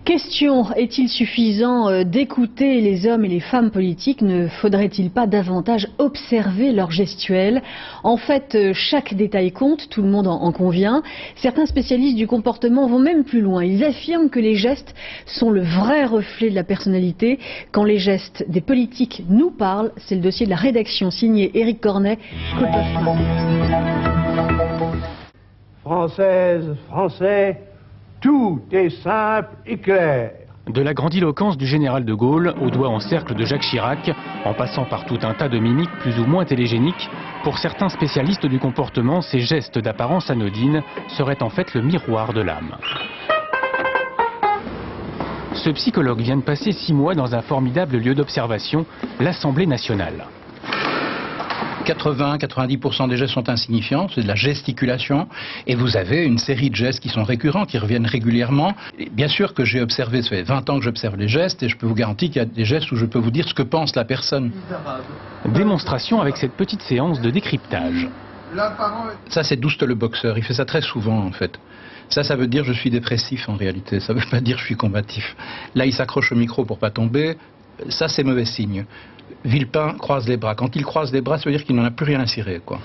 Question, est-il suffisant d'écouter les hommes et les femmes politiques? Ne faudrait-il pas davantage observer leur gestuelle? En fait, chaque détail compte, tout le monde en convient. Certains spécialistes du comportement vont même plus loin. Ils affirment que les gestes sont le vrai reflet de la personnalité. Quand les gestes des politiques nous parlent, c'est le dossier de la rédaction signé Éric Cornet. Françaises, Français, tout est simple et clair. De la grandiloquence du général de Gaulle au doigt en cercle de Jacques Chirac, en passant par tout un tas de mimiques plus ou moins télégéniques, pour certains spécialistes du comportement, ces gestes d'apparence anodine seraient en fait le miroir de l'âme. Ce psychologue vient de passer 6 mois dans un formidable lieu d'observation, l'Assemblée nationale. 80-90% des gestes sont insignifiants, c'est de la gesticulation, et vous avez une série de gestes qui sont récurrents, qui reviennent régulièrement. Et bien sûr que j'ai observé, ça fait 20 ans que j'observe les gestes, et je peux vous garantir qu'il y a des gestes où je peux vous dire ce que pense la personne. Démonstration avec cette petite séance de décryptage. Ça c'est Douste le boxeur, il fait ça très souvent en fait. Ça veut dire je suis dépressif en réalité, ça veut pas dire je suis combatif. Là il s'accroche au micro pour pas tomber, ça c'est mauvais signe. Villepin croise les bras. Quand il croise les bras, ça veut dire qu'il n'en a plus rien à cirer, quoi.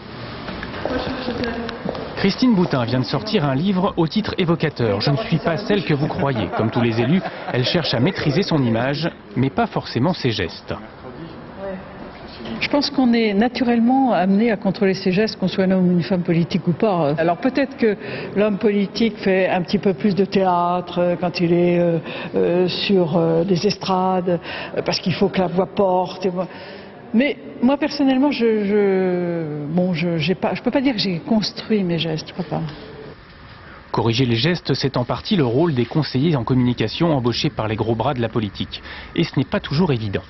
Christine Boutin vient de sortir un livre au titre évocateur. Je ne suis pas celle que vous croyez. Comme tous les élus, elle cherche à maîtriser son image, mais pas forcément ses gestes. Je pense qu'on est naturellement amené à contrôler ses gestes, qu'on soit un homme ou une femme politique ou pas. Alors peut-être que l'homme politique fait un petit peu plus de théâtre quand il est sur des estrades, parce qu'il faut que la voix porte. Mais moi personnellement, je peux pas dire que j'ai construit mes gestes, je crois pas. Corriger les gestes, c'est en partie le rôle des conseillers en communication embauchés par les gros bras de la politique. Et ce n'est pas toujours évident.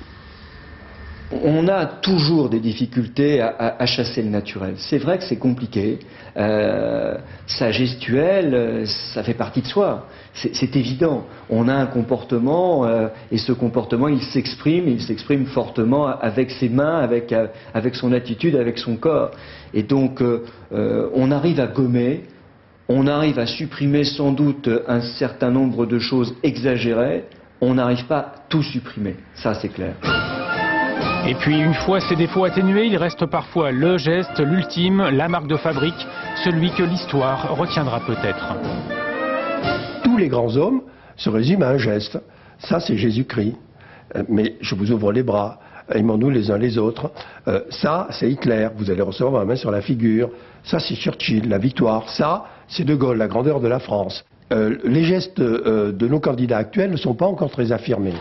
On a toujours des difficultés à chasser le naturel. C'est vrai que c'est compliqué. Sa gestuelle, ça fait partie de soi. C'est évident. On a un comportement et ce comportement, il s'exprime fortement avec ses mains, avec son attitude, avec son corps. Et donc, on arrive à gommer, on arrive à supprimer sans doute un certain nombre de choses exagérées. On n'arrive pas à tout supprimer. Ça, c'est clair. Et puis, une fois ces défauts atténués, il reste parfois le geste, l'ultime, la marque de fabrique, celui que l'histoire retiendra peut-être. Tous les grands hommes se résument à un geste. Ça, c'est Jésus-Christ. Mais je vous ouvre les bras, aimons-nous les uns les autres. Ça, c'est Hitler. Vous allez recevoir ma main sur la figure. Ça, c'est Churchill, la victoire. Ça, c'est De Gaulle, la grandeur de la France. Les gestes de nos candidats actuels ne sont pas encore très affirmés.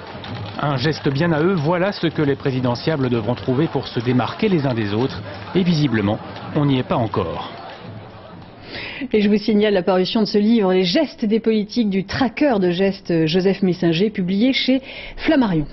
Un geste bien à eux, voilà ce que les présidentiables devront trouver pour se démarquer les uns des autres. Et visiblement, on n'y est pas encore. Et je vous signale la parution de ce livre, Les gestes des politiques, du traqueur de gestes Joseph Messinger, publié chez Flammarion.